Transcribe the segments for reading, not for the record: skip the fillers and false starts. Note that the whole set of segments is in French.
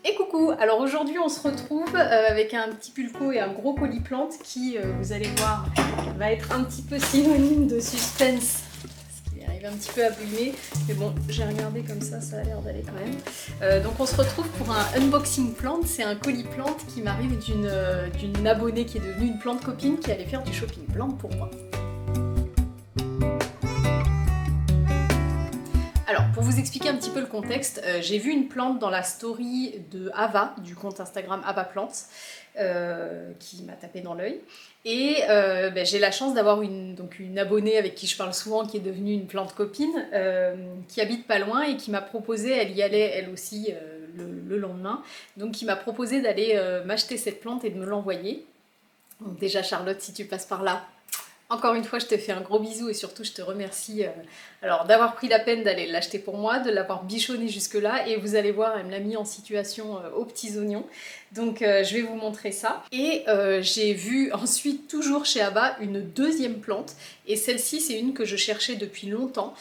Et coucou, alors aujourd'hui on se retrouve avec un petit pulco et un gros colis plante qui, vous allez voir, va être un petit peu synonyme de suspense. Parce qu'il arrive un petit peu abîmé, mais bon, j'ai regardé comme ça a l'air d'aller quand même. Donc on se retrouve pour un unboxing plante, c'est un colis plante qui m'arrive d'une abonnée qui est devenue une plante copine qui allait faire du shopping plante pour moi. Alors, pour vous expliquer un petit peu le contexte, j'ai vu une plante dans la story de Ava, du compte Instagram Ava Plants, qui m'a tapé dans l'œil. Et j'ai la chance d'avoir une abonnée avec qui je parle souvent, qui est devenue une plante copine, qui habite pas loin et qui m'a proposé, elle y allait elle aussi le lendemain, donc qui m'a proposé d'aller m'acheter cette plante et de me l'envoyer. Donc déjà Charlotte, si tu passes par là, encore une fois, je te fais un gros bisou et surtout je te remercie d'avoir pris la peine d'aller l'acheter pour moi, de l'avoir bichonné jusque-là et vous allez voir, elle me l'a mis en situation aux petits oignons. Donc je vais vous montrer ça. Et j'ai vu ensuite, toujours chez Abba, une deuxième plante et celle-ci c'est une que je cherchais depuis longtemps,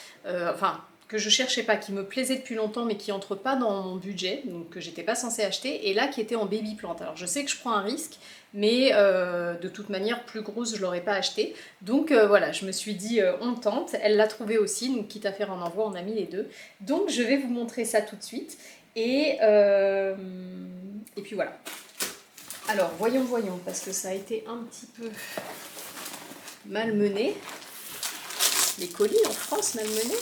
que je cherchais pas, qui me plaisait depuis longtemps mais qui entre pas dans mon budget, donc que j'étais pas censée acheter, et là qui était en baby plante. Alors je sais que je prends un risque, mais de toute manière plus grosse je l'aurais pas acheté. Donc voilà, je me suis dit on tente, elle l'a trouvé aussi, donc quitte à faire un envoi, on a mis les deux. Donc je vais vous montrer ça tout de suite, et puis voilà. Alors voyons, parce que ça a été un petit peu malmené, les colis en France malmenés.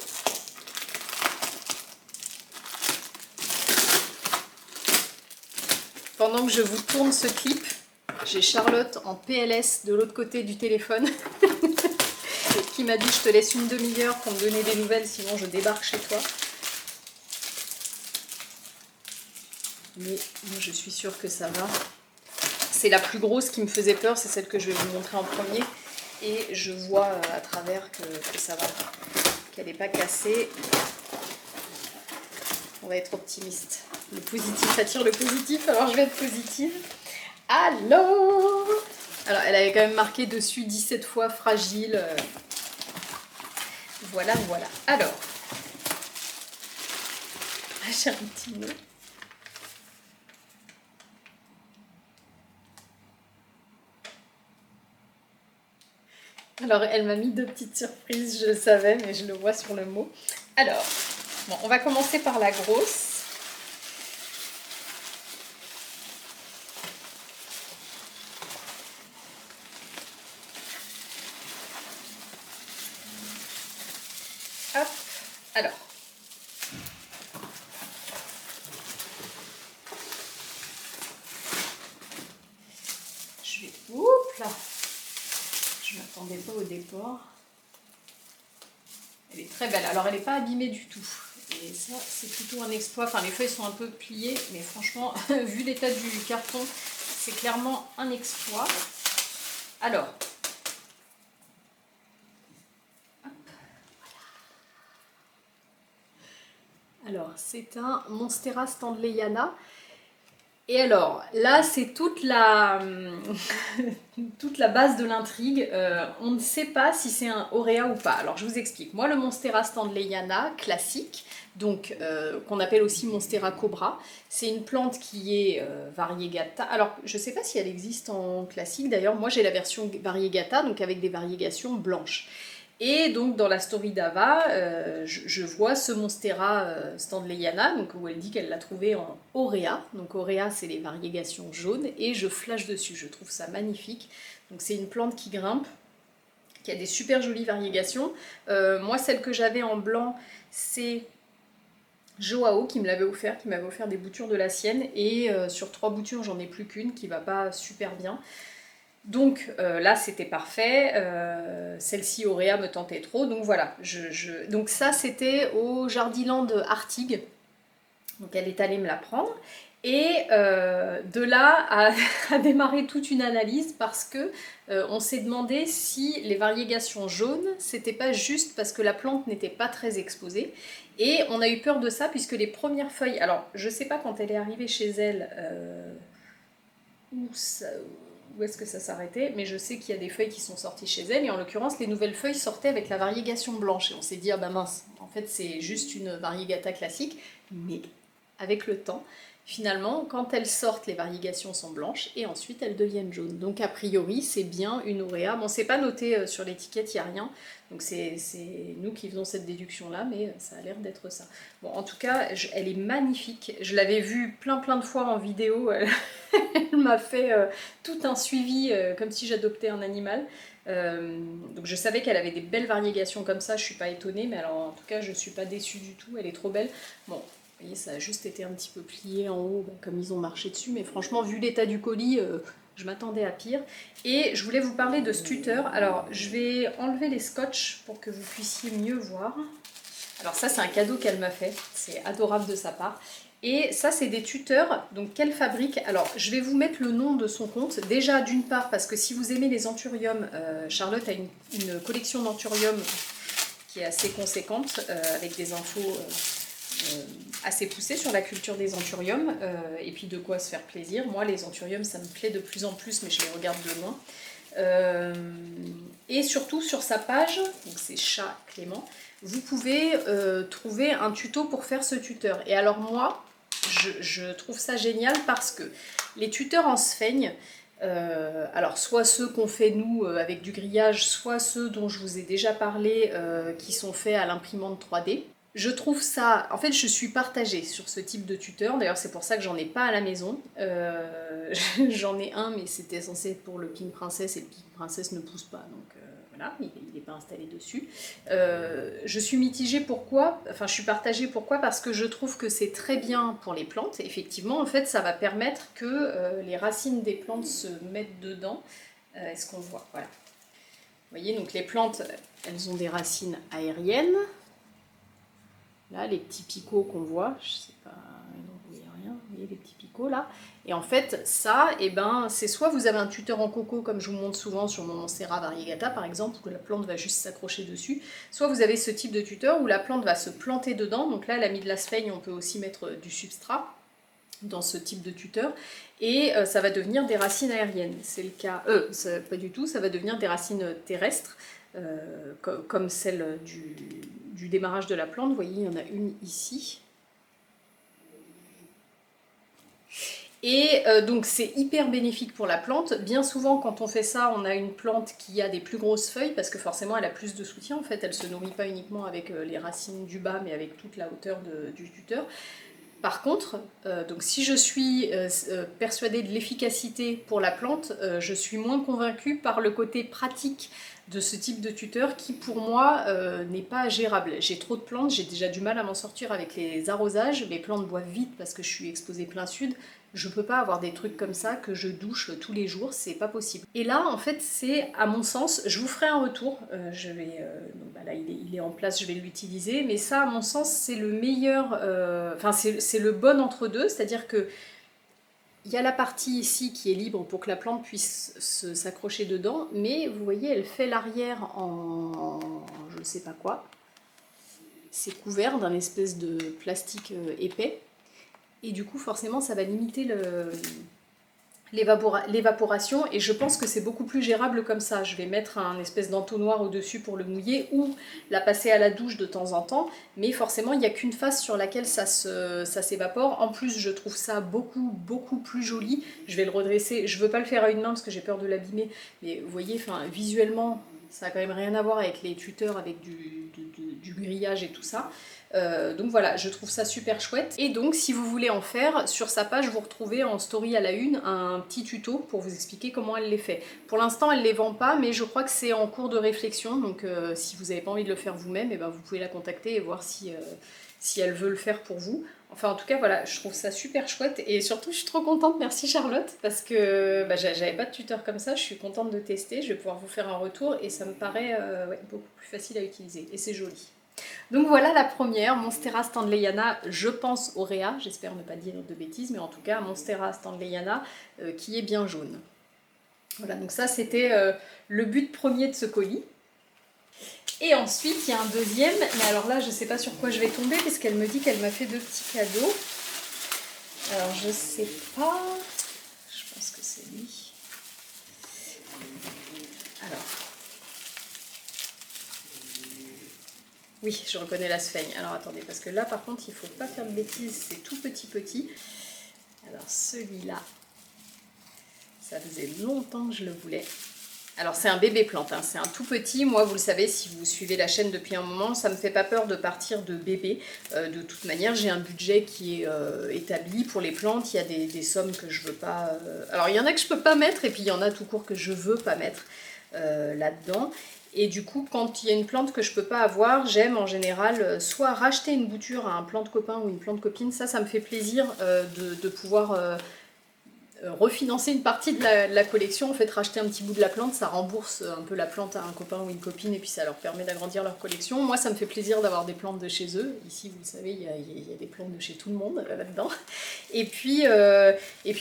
Pendant que je vous tourne ce clip, j'ai Charlotte en PLS de l'autre côté du téléphone qui m'a dit je te laisse une demi-heure pour me donner des nouvelles sinon je débarque chez toi. Mais moi je suis sûre que ça va. C'est la plus grosse qui me faisait peur, c'est celle que je vais vous montrer en premier. Et je vois à travers que ça va, qu'elle n'est pas cassée. On va être optimiste. Le positif attire le positif, alors je vais être positive. Alors, elle avait quand même marqué dessus 17 fois fragile. Voilà. Alors, j'ai un petit mot. Alors, elle m'a mis deux petites surprises, je le savais, mais je le vois sur le mot. Alors, bon, on va commencer par la grosse. Hop, alors. Oups là. Je ne m'attendais pas au départ. Elle est très belle. Alors, elle n'est pas abîmée du tout. Et ça, c'est plutôt un exploit. Enfin, les feuilles sont un peu pliées, mais franchement, vu l'état du carton, c'est clairement un exploit. Alors, c'est un Monstera Standleyana. Et alors, là, c'est toute la base de l'intrigue. On ne sait pas si c'est un Auréa ou pas. Alors, je vous explique. Moi, le Monstera Standleyana classique, donc qu'on appelle aussi Monstera Cobra, c'est une plante qui est variegata. Alors, je ne sais pas si elle existe en classique. D'ailleurs, moi, j'ai la version variegata, donc avec des variegations blanches. Et donc dans la story d'Ava, je vois ce Monstera Standleyana, donc où elle dit qu'elle l'a trouvé en Auréa. Donc Auréa, c'est les variegations jaunes, et je flash dessus. Je trouve ça magnifique. Donc c'est une plante qui grimpe, qui a des super jolies variegations. Moi, celle que j'avais en blanc, c'est Joao qui me l'avait offert, qui m'avait offert des boutures de la sienne. Et sur 3 boutures, j'en ai plus qu'une, qui va pas super bien. Donc là c'était parfait, celle-ci Auréa me tentait trop, donc voilà. Donc ça c'était au Jardiland Artigues, donc elle est allée me la prendre. Et de là a démarré toute une analyse parce que on s'est demandé si les variegations jaunes, c'était pas juste parce que la plante n'était pas très exposée. Et on a eu peur de ça puisque les premières feuilles, alors je sais pas quand elle est arrivée chez elle où est-ce que ça s'arrêtait, mais je sais qu'il y a des feuilles qui sont sorties chez elle, et en l'occurrence les nouvelles feuilles sortaient avec la variegation blanche, et on s'est dit ah bah mince, en fait c'est juste une variegata classique, mais avec le temps Finalement, quand elles sortent, les variegations sont blanches et ensuite elles deviennent jaunes. Donc a priori, c'est bien une auréa. Bon, c'est pas noté sur l'étiquette, il n'y a rien. Donc c'est nous qui faisons cette déduction-là, mais ça a l'air d'être ça. Bon, en tout cas, elle est magnifique. Je l'avais vue plein de fois en vidéo. Elle m'a fait tout un suivi, comme si j'adoptais un animal. Donc je savais qu'elle avait des belles variegations comme ça, je suis pas étonnée, mais alors en tout cas, je suis pas déçue du tout, elle est trop belle. Bon, vous voyez, ça a juste été un petit peu plié en haut, comme ils ont marché dessus, mais franchement, vu l'état du colis, je m'attendais à pire. Et je voulais vous parler de ce tuteur. Alors, je vais enlever les scotch pour que vous puissiez mieux voir. Alors ça, c'est un cadeau qu'elle m'a fait, c'est adorable de sa part. Et ça, c'est des tuteurs donc qu'elle fabrique. Alors, je vais vous mettre le nom de son compte. Déjà, d'une part, parce que si vous aimez les anthuriums, Charlotte a une collection d'anthuriums qui est assez conséquente, avec des infos assez poussées sur la culture des anthuriums, et puis de quoi se faire plaisir. Moi, les anthuriums, ça me plaît de plus en plus, mais je les regarde de loin. Et surtout, sur sa page, donc c'est Chat Clément, vous pouvez trouver un tuto pour faire ce tuteur. Et alors moi, je trouve ça génial parce que les tuteurs en sphaigne, alors soit ceux qu'on fait nous avec du grillage, soit ceux dont je vous ai déjà parlé qui sont faits à l'imprimante 3D. Je trouve ça... En fait, je suis partagée sur ce type de tuteur. D'ailleurs, c'est pour ça que j'en ai pas à la maison. J'en ai un, mais c'était censé être pour le Pink Princess, et le Pink Princess ne pousse pas. Donc voilà, il n'est pas installé dessus. Je suis mitigée, pourquoi? Enfin, je suis partagée, pourquoi? Parce que je trouve que c'est très bien pour les plantes. Effectivement, en fait, ça va permettre que les racines des plantes se mettent dedans. Est-ce qu'on voit? Voilà. Vous voyez, donc les plantes, elles ont des racines aériennes. Là, les petits picots qu'on voit, je sais pas, vous voyez rien, vous voyez les petits picots là. Et en fait, ça, eh ben, c'est soit vous avez un tuteur en coco, comme je vous montre souvent sur mon Monstera variegata par exemple, où la plante va juste s'accrocher dessus, soit vous avez ce type de tuteur où la plante va se planter dedans. Donc là, elle a mis de la sphaigne, on peut aussi mettre du substrat dans ce type de tuteur, et ça va devenir des racines aériennes. C'est le cas, pas du tout, ça va devenir des racines terrestres, comme celle du démarrage de la plante. Vous voyez, il y en a une ici. Et donc c'est hyper bénéfique pour la plante. Bien souvent quand on fait ça, on a une plante qui a des plus grosses feuilles, parce que forcément elle a plus de soutien. En fait, elle ne se nourrit pas uniquement avec les racines du bas, mais avec toute la hauteur du tuteur. Par contre, donc si je suis persuadée de l'efficacité pour la plante, je suis moins convaincue par le côté pratique de ce type de tuteur qui pour moi n'est pas gérable. J'ai trop de plantes, j'ai déjà du mal à m'en sortir avec les arrosages, mes plantes boivent vite parce que je suis exposée plein sud. Je peux pas avoir des trucs comme ça que je douche tous les jours, c'est pas possible. Et là, en fait, c'est à mon sens, je vous ferai un retour, je vais, donc, bah, là il est en place, je vais l'utiliser, mais ça, à mon sens, c'est le meilleur, enfin c'est le bon entre deux, c'est-à-dire que il y a la partie ici qui est libre pour que la plante puisse s'accrocher dedans, mais vous voyez, elle fait l'arrière en je ne sais pas quoi. C'est couvert d'un espèce de plastique épais. Et du coup, forcément, ça va limiter l'évaporation. Et je pense que c'est beaucoup plus gérable comme ça. Je vais mettre un espèce d'entonnoir au-dessus pour le mouiller ou la passer à la douche de temps en temps. Mais forcément, il n'y a qu'une face sur laquelle ça s'évapore. En plus, je trouve ça beaucoup plus joli. Je vais le redresser. Je ne veux pas le faire à une main parce que j'ai peur de l'abîmer. Mais vous voyez, visuellement, ça n'a quand même rien à voir avec les tuteurs, avec du grillage et tout ça. Donc voilà, je trouve ça super chouette. Et donc, si vous voulez en faire, sur sa page, vous retrouvez en story à la une un petit tuto pour vous expliquer comment elle les fait. Pour l'instant, elle ne les vend pas, mais je crois que c'est en cours de réflexion. Donc si vous n'avez pas envie de le faire vous-même, eh ben, vous pouvez la contacter et voir si elle veut le faire pour vous. Enfin, en tout cas, voilà, je trouve ça super chouette. Et surtout, je suis trop contente, merci Charlotte, parce que j'avais pas de tuteur comme ça, je suis contente de tester, je vais pouvoir vous faire un retour, et ça me paraît beaucoup plus facile à utiliser, et c'est joli. Donc voilà la première, Monstera Standleyana, je pense auréa, j'espère ne pas dire de bêtises, mais en tout cas Monstera Standleyana qui est bien jaune. Voilà, donc ça c'était le but premier de ce colis. Et ensuite il y a un deuxième, mais alors là je ne sais pas sur quoi je vais tomber, parce qu'elle me dit qu'elle m'a fait 2 petits cadeaux. Alors je sais pas, je pense que c'est lui. Alors... Oui, je reconnais la sphaigne. Alors attendez, parce que là par contre il ne faut pas faire de bêtises, c'est tout petit. Alors celui-là, ça faisait longtemps que je le voulais. Alors c'est un bébé plante, hein, c'est un tout petit. Moi, vous le savez, si vous suivez la chaîne depuis un moment, ça me fait pas peur de partir de bébé. De toute manière, j'ai un budget qui est établi pour les plantes. Il y a des sommes que je veux pas... Alors il y en a que je peux pas mettre et puis il y en a tout court que je veux pas mettre là-dedans. Et du coup, quand il y a une plante que je peux pas avoir, j'aime en général soit racheter une bouture à un plante copain ou une plante copine. Ça me fait plaisir de pouvoir... refinancer une partie de la collection, en fait racheter un petit bout de la plante, ça rembourse un peu la plante à un copain ou une copine et puis ça leur permet d'agrandir leur collection. Moi ça me fait plaisir d'avoir des plantes de chez eux, ici vous le savez il y a des plantes de chez tout le monde là-dedans. Et puis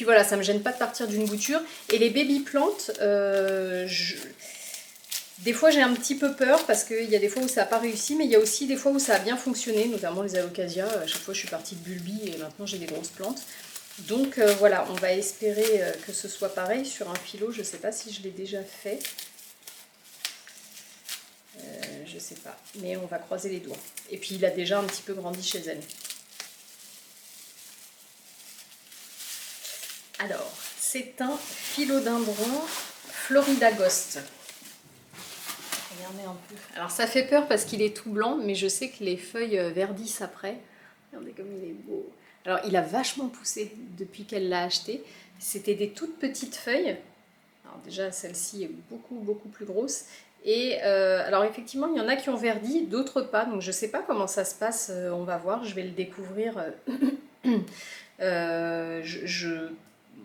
voilà, ça me gêne pas de partir d'une bouture. Et les baby plantes, des fois j'ai un petit peu peur parce qu'il y a des fois où ça n'a pas réussi, mais il y a aussi des fois où ça a bien fonctionné, notamment les alocasia. À chaque fois je suis partie de bulbi et maintenant j'ai des grosses plantes. Donc voilà, on va espérer que ce soit pareil sur un philo. Je ne sais pas si je l'ai déjà fait. Je ne sais pas, mais on va croiser les doigts. Et puis il a déjà un petit peu grandi chez elle. Alors, c'est un philodendron Florida Ghost. Regardez un peu. Alors ça fait peur parce qu'il est tout blanc, mais je sais que les feuilles verdissent après. Regardez comme il est beau. Alors il a vachement poussé depuis qu'elle l'a acheté. C'était des toutes petites feuilles. Alors déjà celle-ci est beaucoup plus grosse. Et alors effectivement il y en a qui ont verdi, d'autres pas. Donc je sais pas comment ça se passe, on va voir, je vais le découvrir.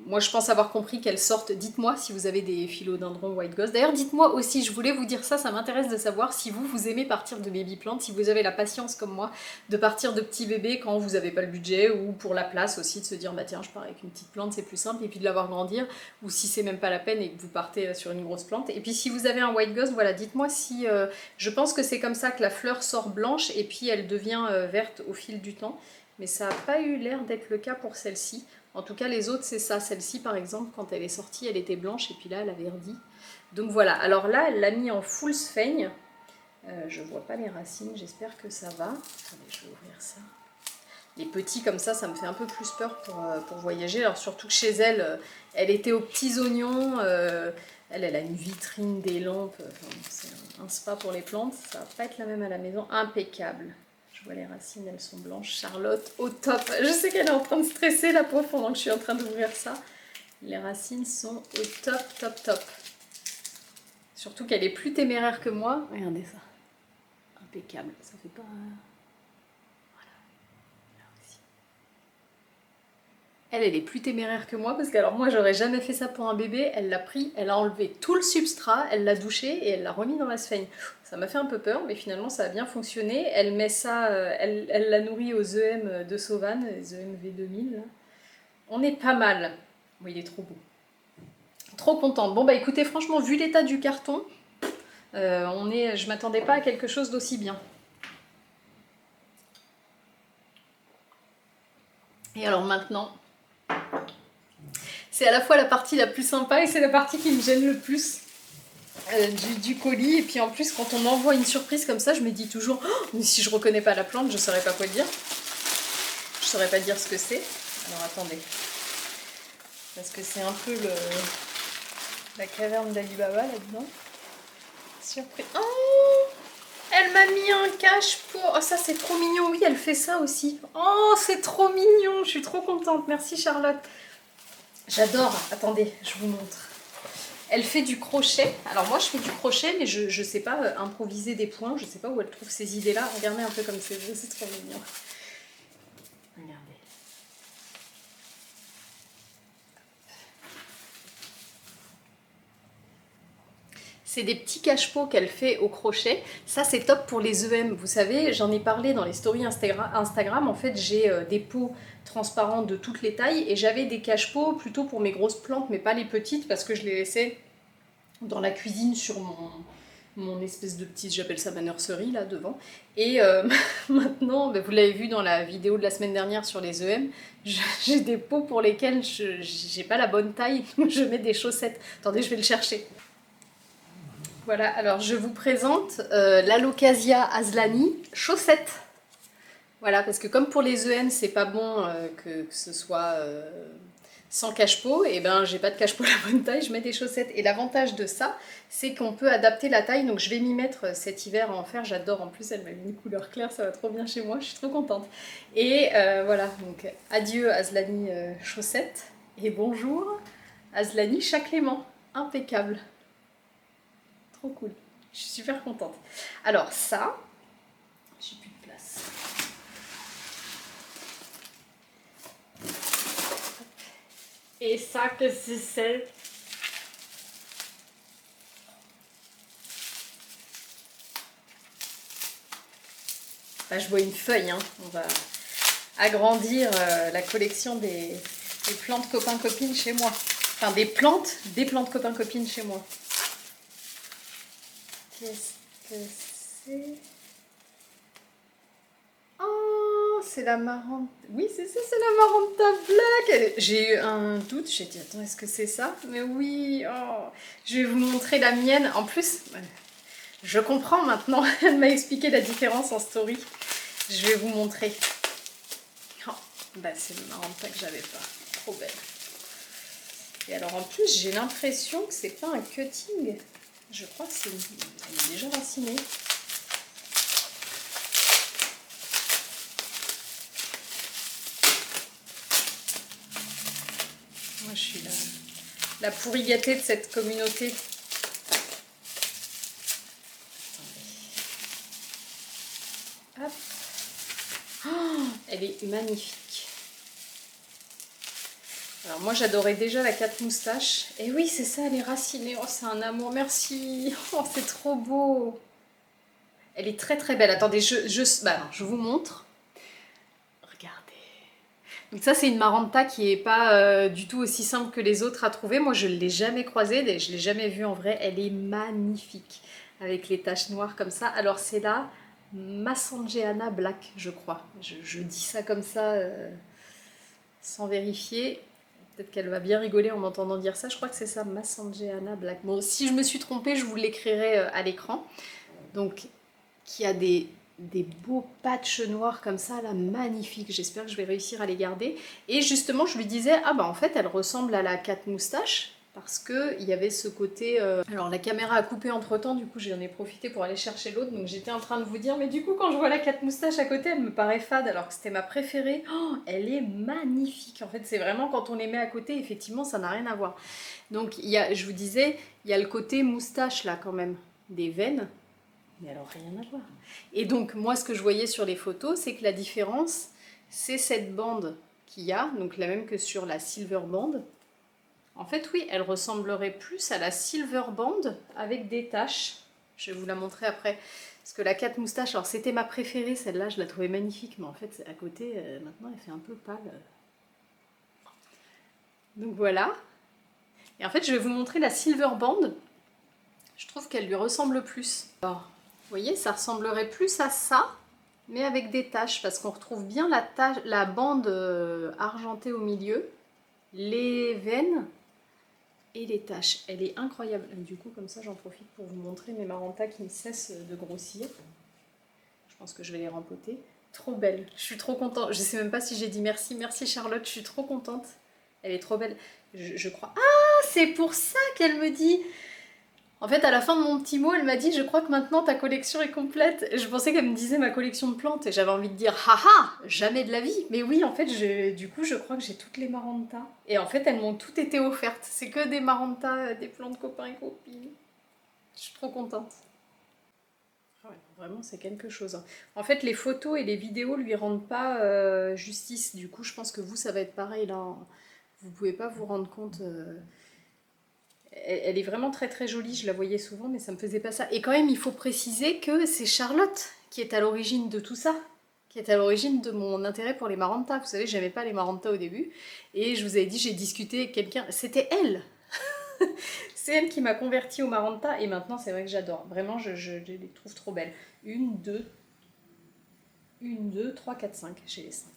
Moi je pense avoir compris qu'elles sortent. Dites-moi si vous avez des philodendrons white ghost. D'ailleurs dites-moi aussi, je voulais vous dire ça, ça m'intéresse de savoir si vous aimez partir de baby plantes, si vous avez la patience comme moi de partir de petits bébés quand vous n'avez pas le budget, ou pour la place aussi de se dire bah tiens je pars avec une petite plante c'est plus simple, et puis de la voir grandir, ou si c'est même pas la peine et que vous partez sur une grosse plante. Et puis si vous avez un white ghost, voilà, dites-moi si... je pense que c'est comme ça que la fleur sort blanche et puis elle devient verte au fil du temps, mais ça n'a pas eu l'air d'être le cas pour celle-ci. En tout cas, les autres, c'est ça. Celle-ci, par exemple, quand elle est sortie, elle était blanche et puis là, elle a verdi. Donc voilà. Alors là, elle l'a mis en full sphaigne. Je vois pas les racines. J'espère que ça va. Attendez, je vais ouvrir ça. Les petits comme ça me fait un peu plus peur pour voyager. Alors surtout que chez elle, elle était aux petits oignons. Elle a une vitrine, des lampes. Enfin, c'est un spa pour les plantes. Ça va pas être la même à la maison. Impeccable. Je vois les racines, elles sont blanches. Charlotte, au top. Je sais qu'elle est en train de stresser, la pauvre, pendant que je suis en train d'ouvrir ça. Les racines sont au top. Surtout qu'elle est plus téméraire que moi. Regardez ça. Impeccable. Ça fait pas... Voilà. Là aussi. Elle est plus téméraire que moi parce que alors moi j'aurais jamais fait ça pour un bébé. Elle l'a pris, elle a enlevé tout le substrat, elle l'a douché et elle l'a remis dans la sphaigne. Ça m'a fait un peu peur, mais finalement ça a bien fonctionné. Elle met ça, elle la nourrit aux EM de Sauvanne, les EM V2000. Là. On est pas mal. Oui, il est trop beau. Trop contente. Bon bah écoutez, franchement, vu l'état du carton, je m'attendais pas à quelque chose d'aussi bien. Et alors maintenant... C'est à la fois la partie la plus sympa et c'est la partie qui me gêne le plus du colis. Et puis en plus, quand on m'envoie une surprise comme ça, je me dis toujours oh, mais si je reconnais pas la plante, je saurais pas quoi dire. Je saurais pas dire ce que c'est. Alors attendez. Parce que c'est un peu la caverne d'Ali Baba là-dedans. Surprise. Oh, elle m'a mis un cache-pot. Oh, ça c'est trop mignon. Oui, elle fait ça aussi. Oh, c'est trop mignon. Je suis trop contente. Merci Charlotte. J'adore, attendez, je vous montre. Elle fait du crochet. Alors moi je fais du crochet, mais je sais pas improviser des points. Je sais pas où elle trouve ces idées-là. Regardez un peu comme c'est beau, c'est trop mignon. Regardez. C'est des petits cache-pots qu'elle fait au crochet. Ça, c'est top pour les EM. Vous savez, j'en ai parlé dans les stories Instagram. En fait, j'ai des pots transparents de toutes les tailles et j'avais des cache-pots plutôt pour mes grosses plantes, mais pas les petites parce que je les laissais dans la cuisine sur mon espèce de petite, j'appelle ça ma nurserie là devant. Et maintenant, vous l'avez vu dans la vidéo de la semaine dernière sur les EM, j'ai des pots pour lesquels j'ai pas la bonne taille, je mets des chaussettes. Attendez, je vais le chercher. Voilà, alors je vous présente l'Alocasia Aslani chaussette. Voilà, parce que comme pour les EN, c'est pas bon que ce soit sans cache-pot, et ben j'ai pas de cache-pot à la bonne taille, je mets des chaussettes. Et l'avantage de ça, c'est qu'on peut adapter la taille, donc je vais m'y mettre cet hiver à en faire, j'adore, en plus elle m'a mis une couleur claire, ça va trop bien chez moi, je suis trop contente. Et voilà, donc adieu Aslani chaussettes, et bonjour Aslani Chaclément, impeccable, trop cool, je suis super contente. Alors ça, j'ai plus de place. Et ça, que c'est? Bah, je vois une feuille, hein. On va agrandir la collection des plantes copains-copines chez moi. Enfin, des plantes copains-copines chez moi. Qu'est-ce que c'est? Oh, c'est la marante. Oui, c'est ça, c'est la maranta black. J'ai eu un doute, j'ai dit, attends, est-ce que c'est ça? Mais oui, oh. Je vais vous montrer la mienne. En plus, je comprends maintenant. Elle m'a expliqué la différence en story. Je vais vous montrer. Oh, bah c'est le maranta que j'avais pas. Trop belle. Et alors en plus, j'ai l'impression que c'est pas un cutting. Je crois que c'est... Elle est déjà racinée. Moi, je suis la pourrie gâtée de cette communauté. Hop. Oh, elle est magnifique. Alors moi, j'adorais déjà la 4 moustaches. Et oui, c'est ça, elle est racinée. Oh, c'est un amour, merci. Oh, c'est trop beau. Elle est très très belle. Attendez, je vous montre. Regardez. Donc ça, c'est une maranta qui est pas du tout aussi simple que les autres à trouver. Moi, je ne l'ai jamais croisée, je ne l'ai jamais vue en vrai. Elle est magnifique, avec les taches noires comme ça. Alors c'est la Massangeana Black, je crois. Je dis ça comme ça, sans vérifier. Peut-être qu'elle va bien rigoler en m'entendant dire ça. Je crois que c'est ça, Massangeana Black. Bon, si je me suis trompée, je vous l'écrirai à l'écran. Donc, qui a des beaux patchs noirs comme ça, là, magnifiques. J'espère que je vais réussir à les garder. Et justement, je lui disais, ah bah en fait, elle ressemble à la 4 moustaches, parce qu'il y avait ce côté... Alors, la caméra a coupé entre-temps, du coup, j'en ai profité pour aller chercher l'autre, donc j'étais en train de vous dire, mais du coup, quand je vois la 4 moustaches à côté, elle me paraît fade, alors que c'était ma préférée. Oh, elle est magnifique. En fait, c'est vraiment, quand on les met à côté, effectivement, ça n'a rien à voir. Donc, je vous disais, il y a le côté moustache, là, quand même, des veines. Mais alors rien à voir. Et donc moi ce que je voyais sur les photos, c'est que la différence, c'est cette bande qu'il y a, donc la même que sur la Silver Band. En fait oui, elle ressemblerait plus à la Silver Band avec des taches. Je vais vous la montrer après. Parce que la 4 moustaches, alors c'était ma préférée, celle-là je la trouvais magnifique, mais en fait à côté, maintenant elle fait un peu pâle. Donc voilà. Et en fait je vais vous montrer la Silver Band. Je trouve qu'elle lui ressemble plus. Alors, vous voyez, ça ressemblerait plus à ça, mais avec des taches, parce qu'on retrouve bien la bande argentée au milieu, les veines et les taches. Elle est incroyable. Et du coup, comme ça, j'en profite pour vous montrer mes marantas qui ne cessent de grossir. Je pense que je vais les rempoter. Trop belle. Je suis trop contente. Je sais même pas si j'ai dit merci. Merci Charlotte, je suis trop contente. Elle est trop belle. Je crois... Ah, c'est pour ça qu'elle me dit... En fait, à la fin de mon petit mot, elle m'a dit « Je crois que maintenant ta collection est complète ». Je pensais qu'elle me disait ma collection de plantes et j'avais envie de dire « Haha, jamais de la vie !» Mais oui, en fait, du coup, je crois que j'ai toutes les marantas. Et en fait, elles m'ont toutes été offertes. C'est que des marantas, des plantes copains et copines. Je suis trop contente. Ah ouais, vraiment, c'est quelque chose. Hein. En fait, les photos et les vidéos lui rendent pas justice. Du coup, je pense que vous, ça va être pareil là. Vous pouvez pas vous rendre compte... Elle est vraiment très très jolie, je la voyais souvent, mais ça me faisait pas ça. Et quand même, il faut préciser que c'est Charlotte qui est à l'origine de tout ça, qui est à l'origine de mon intérêt pour les marantas. Vous savez, j'aimais pas les marantas au début, et je vous avais dit, j'ai discuté avec quelqu'un, c'était elle. C'est elle qui m'a convertie au maranta, et maintenant c'est vrai que j'adore. Vraiment, je les trouve trop belles. 1, 2, 3, 4, 5, j'ai les 5.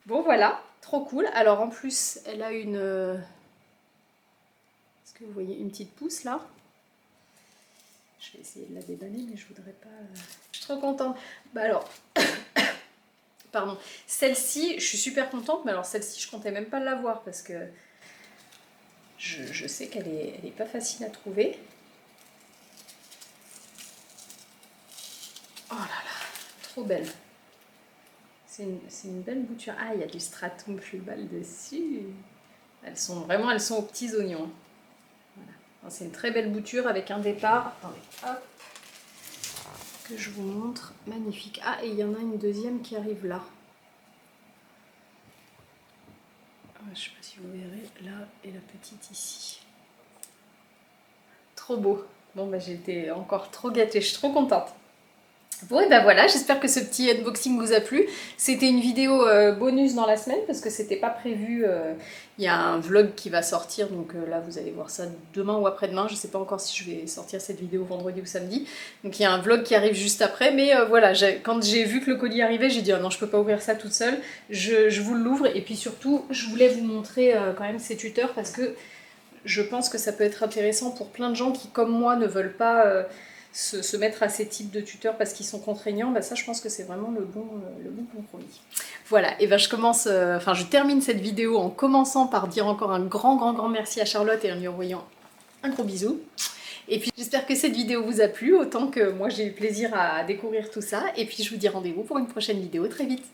Bon voilà, trop cool. Alors en plus, elle a une... Est-ce que vous voyez une petite pousse là? Je vais essayer de la déballer, mais je voudrais pas... Je suis trop contente. Bah alors, pardon. Celle-ci, je suis super contente, mais alors celle-ci, je comptais même pas l'avoir parce que je sais qu'elle est pas facile à trouver. Oh là là, trop belle. C'est une belle bouture. Ah, il y a du stratum flubal dessus. Elles sont aux petits oignons. Voilà. C'est une très belle bouture avec un départ. Attendez, hop, que je vous montre. Magnifique. Ah, et il y en a une deuxième qui arrive là. Je ne sais pas si vous verrez, là, et la petite ici. Trop beau. Bon, bah, j'ai été encore trop gâtée, je suis trop contente. Bon et ben voilà, j'espère que ce petit unboxing vous a plu. C'était une vidéo bonus dans la semaine parce que c'était pas prévu. Il y a un vlog qui va sortir, donc là vous allez voir ça demain ou après-demain. Je sais pas encore si je vais sortir cette vidéo vendredi ou samedi. Donc il y a un vlog qui arrive juste après, mais voilà, quand j'ai vu que le colis arrivait, j'ai dit oh non, je peux pas ouvrir ça toute seule. Je vous l'ouvre et puis surtout, je voulais vous montrer quand même ces tuteurs parce que je pense que ça peut être intéressant pour plein de gens qui, comme moi, ne veulent pas se mettre à ces types de tuteurs parce qu'ils sont contraignants. Bah ça, je pense que c'est vraiment le bon compromis. Voilà, et ben je termine cette vidéo en commençant par dire encore un grand merci à Charlotte et en lui envoyant un gros bisou. Et puis j'espère que cette vidéo vous a plu, autant que moi j'ai eu plaisir à découvrir tout ça. Et puis je vous dis rendez-vous pour une prochaine vidéo très vite.